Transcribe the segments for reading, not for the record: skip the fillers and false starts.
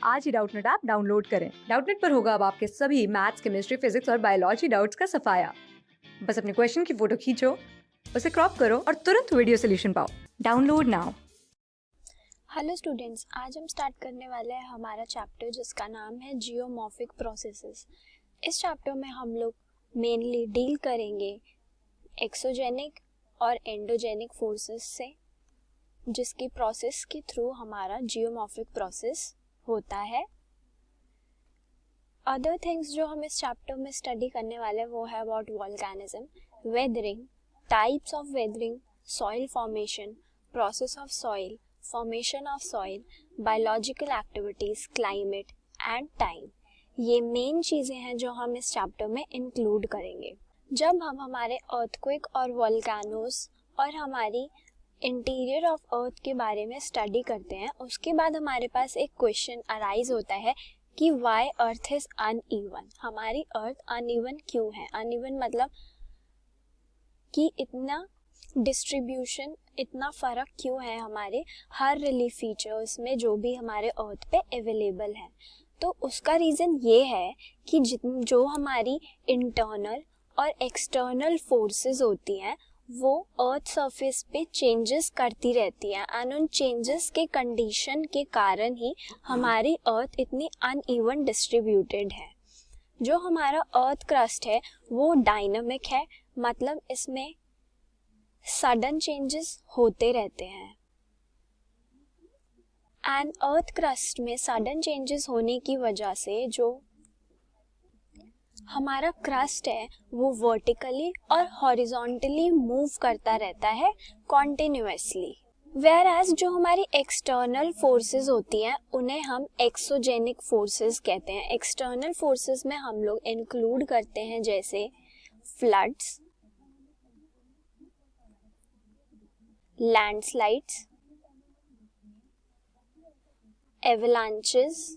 आज ही Doubtnut app download करें। Doubtnut पर होगा अब आपके सभी मैथ्स, केमिस्ट्री, फिजिक्स और बायोलॉजी डाउट्स का सफाया। बस अपने क्वेश्चन की फोटो खींचो, उसे क्रॉप करो और तुरंत वीडियो सॉल्यूशन पाओ। Download now. हेलो स्टूडेंट्स, आज हम स्टार्ट करने वाले हैं हमारा चैप्टर जिसका नाम है जियोमॉर्फिक प्रोसेसेस। इस चैप्टर में हम लोग मेनली डील करेंगे एक्सोजेनिक और एंडोजेनिक फोर्सेस से, जिसकी प्रोसेस के थ्रू हमारा जियोमॉर्फिक प्रोसेस होता है। अदर थिंग्स जो हम इस चैप्टर में स्टडी करने वाले हैं वो है about volcanism, weathering, types of weathering, soil formation, process of soil, formation of soil, biological activities, climate and time. ये मेन चीजें हैं जो हम इस चैप्टर में इंक्लूड करेंगे। जब हम हमारे अर्थक्वेक और वोल्केनोस और हमारी इंटीरियर ऑफ अर्थ के बारे में स्टडी करते हैं, उसके बाद हमारे पास एक क्वेश्चन अराइज होता है कि वाई अर्थ इज अनइवन। हमारी अर्थ अनइवन क्यों है? अनइवन मतलब कि इतना डिस्ट्रीब्यूशन, इतना फर्क क्यों है हमारे हर रिलीफ फीचर्स में जो भी हमारे अर्थ पे अवेलेबल है। तो उसका रीज़न ये है कि जो हमारी इंटरनल और एक्सटर्नल फोर्सेस होती हैं वो अर्थ सरफेस पे चेंजेस करती रहती हैं, एंड उन चेंजेस के कंडीशन के कारण ही हमारी अर्थ इतनी अनइवन डिस्ट्रीब्यूटेड है। जो हमारा अर्थ क्रस्ट है वो डायनामिक है, मतलब इसमें सडन चेंजेस होते रहते हैं। एंड अर्थ क्रस्ट में सडन चेंजेस होने की वजह से जो हमारा क्रस्ट है वो वर्टिकली और हॉरिजॉन्टली मूव करता रहता है कॉन्टिन्यूअसली। वेयर एज जो हमारी एक्सटर्नल फोर्सेस होती हैं उन्हें हम एक्सोजेनिक फोर्सेस कहते हैं। एक्सटर्नल फोर्सेस में हम लोग इंक्लूड करते हैं जैसे फ्लड्स, लैंडस्लाइड्स, एवलांचेस।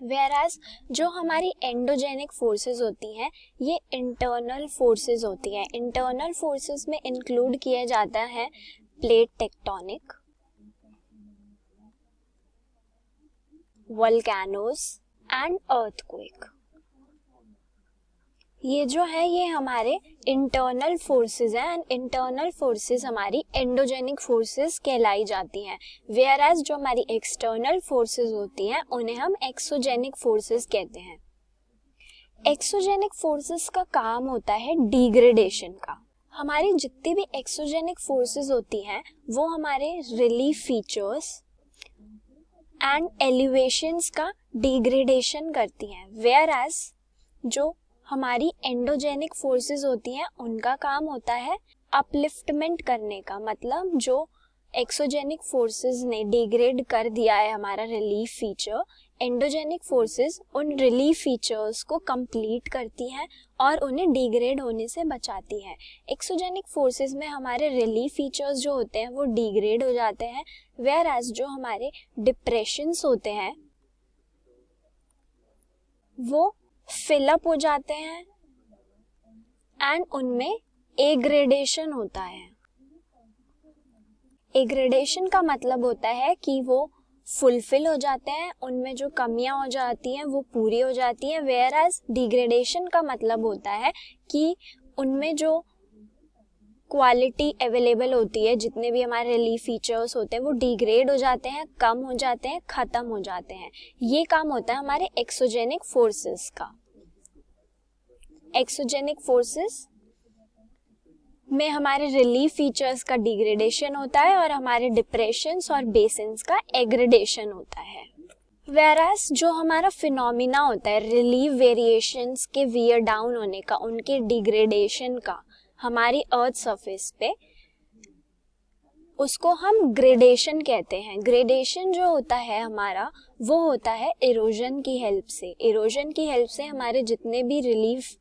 वेयरएज जो हमारी एंडोजेनिक फोर्सेस होती हैं ये इंटरनल फोर्सेस होती हैं। इंटरनल फोर्सेस में इंक्लूड किया जाता है plate tectonic, volcanoes and earthquake. ये जो है ये हमारे इंटरनल फोर्सेस हैं, एंड इंटरनल फोर्सेस हमारी एंडोजेनिक फोर्सेस कहलाई जाती हैं। वेयर एज जो हमारी एक्सटर्नल फोर्सेस होती हैं उन्हें हम एक्सोजेनिक फोर्सेस कहते हैं। एक्सोजेनिक फोर्सेस का काम होता है डिग्रेडेशन का। हमारी जितनी भी एक्सोजेनिक फोर्सेस होती हैं वो हमारे रिलीफ फीचर्स एंड एलिवेशंस का डिग्रेडेशन करती हैं। वेयर एज जो हमारी एंडोजेनिक फोर्सेस होती हैं उनका काम होता है अपलिफ्टमेंट करने का। मतलब जो एक्सोजेनिक फोर्सेस ने डिग्रेड कर दिया है हमारा रिलीफ फीचर, एंडोजेनिक फोर्सेस उन रिलीफ फीचर्स को कंप्लीट करती हैं और उन्हें डिग्रेड होने से बचाती हैं। एक्सोजेनिक फोर्सेस में हमारे रिलीफ फीचर्स जो होते हैं वो डिग्रेड हो जाते हैं, वेयर एज जो हमारे डिप्रेशंस होते हैं वो फिलअप हो जाते हैं एंड उनमें एग्रेडेशन होता है। एग्रेडेशन का मतलब होता है कि वो फुलफिल हो जाते हैं, उनमें जो कमियां हो जाती हैं वो पूरी हो जाती हैं। वेयर एज डिग्रेडेशन का मतलब होता है कि उनमें जो क्वालिटी अवेलेबल होती है, जितने भी हमारे रिलीफ फीचर्स होते हैं वो डिग्रेड हो जाते हैं, कम हो जाते हैं, खत्म हो जाते हैं। ये काम होता है हमारे एक्सोजेनिक फोर्सेस का। एक्सोजेनिक फोर्सेस में हमारे रिलीफ फीचर्स का डिग्रेडेशन होता है और हमारे डिप्रेशंस और बेसिन्स का एग्रेडेशन होता है। वेयरएज जो हमारा फिनोमिना होता है रिलीफ वेरिएशंस के वियर डाउन होने का, उनके डिग्रेडेशन का हमारी अर्थ सरफेस पे, उसको हम ग्रेडेशन कहते हैं। ग्रेडेशन जो होता है हमारा वो होता है इरोजन की हेल्प से। इरोजन की हेल्प से हमारे जितने भी रिलीफ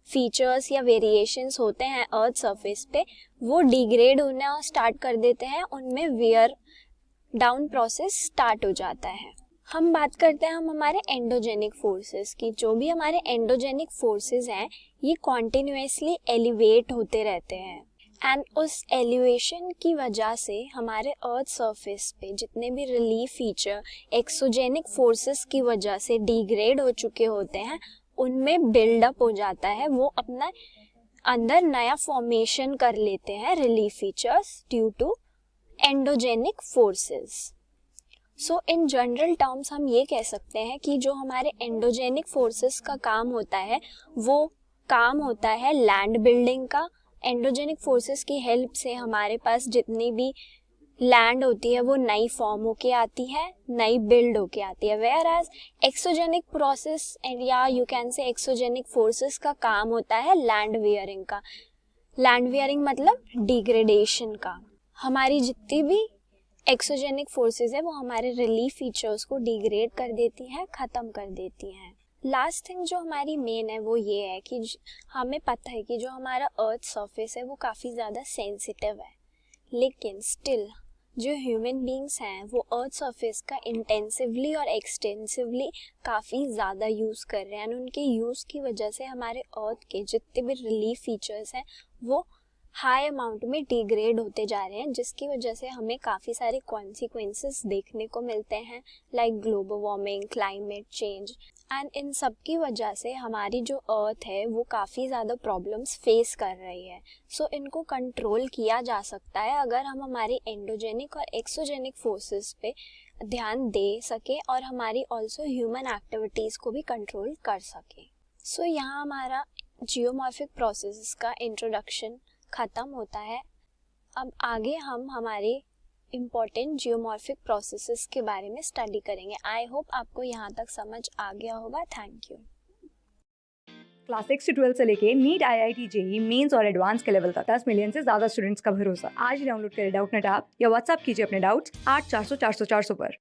फीचर्स या वेरिएशंस होते हैं अर्थ सरफेस पे वो डिग्रेड होना स्टार्ट कर देते हैं, उनमें वियर डाउन प्रोसेस स्टार्ट हो जाता है। हम बात करते हैं हम हमारे एंडोजेनिक फोर्सेस की। जो भी हमारे एंडोजेनिक फोर्सेस हैं ये कॉन्टिन्यूसली एलिवेट होते रहते हैं एंड उस एलिवेशन की वजह से हमारे अर्थ सरफेस पे जितने भी रिलीफ फीचर एक्सोजेनिक फोर्सेस की वजह से डिग्रेड हो चुके होते हैं उनमें बिल्डअप हो जाता है, वो अपना अंदर नया फॉर्मेशन कर लेते हैं relief features due to endogenic forces. So in general terms हम ये कह सकते हैं कि जो हमारे एंडोजेनिक फोर्सेस का काम होता है वो काम होता है लैंड बिल्डिंग का। एंडोजेनिक फोर्सेस की हेल्प से हमारे पास जितनी भी लैंड होती है वो नई फॉर्म होके आती है, नई बिल्ड होके आती है। वेयर एज एक्सोजेनिक प्रोसेस या you can say exogenic forces का काम होता है लैंड वेयरिंग का। लैंड वेयरिंग मतलब डिग्रेडेशन का। हमारी जितनी भी एक्सोजेनिक फोर्सेस है वो हमारे रिलीफ फीचर्स को डिग्रेड कर देती हैं, ख़त्म कर देती हैं। लास्ट थिंग जो हमारी मेन है वो ये है कि हमें पता है कि जो हमारा अर्थ सरफेस है वो काफ़ी ज़्यादा सेंसिटिव है, लेकिन स्टिल जो ह्यूमन बींग्स हैं वो अर्थ सरफेस का इंटेंसिवली और एक्सटेंसिवली काफ़ी ज़्यादा यूज़ कर रहे हैं। और उनके यूज़ की वजह से हमारे अर्थ के जितने भी रिलीफ फीचर्स हैं वो हाई अमाउंट में डिग्रेड होते जा रहे हैं, जिसकी वजह से हमें काफ़ी सारे कॉन्सिक्वेंसेस देखने को मिलते हैं like global warming, climate change. And in सब की वजह से हमारी जो अर्थ है वो काफ़ी ज़्यादा प्रॉब्लम्स फेस कर रही है। सो इनको कंट्रोल किया जा सकता है अगर हम हमारी एंडोजेनिक और एक्सोजेनिक फोर्सेस पे ध्यान दे सके और हमारी ऑल्सो ह्यूमन एक्टिविटीज़ को भी कंट्रोल कर सके। सो यहाँ हमारा जियोमॉर्फिक प्रोसेसेस का इंट्रोडक्शन ख़त्म होता है। अब आगे हम हमारे इम्पॉर्टेंट जियोमॉर्फिक प्रोसेसेस के बारे में स्टडी करेंगे। आई होप आपको यहाँ तक समझ आ गया होगा। Thank you. क्लास 6 से 12 से लेके नीट, IIT, JEE मेंस और एडवांस के लेवल तक 10 मिलियन से ज्यादा स्टूडेंट्स का भरोसा। आज ही डाउनलोड करें डाउटनेट ऐप या व्हाट्सएप कीजिए अपने डाउट्स 8400 400 400 पर।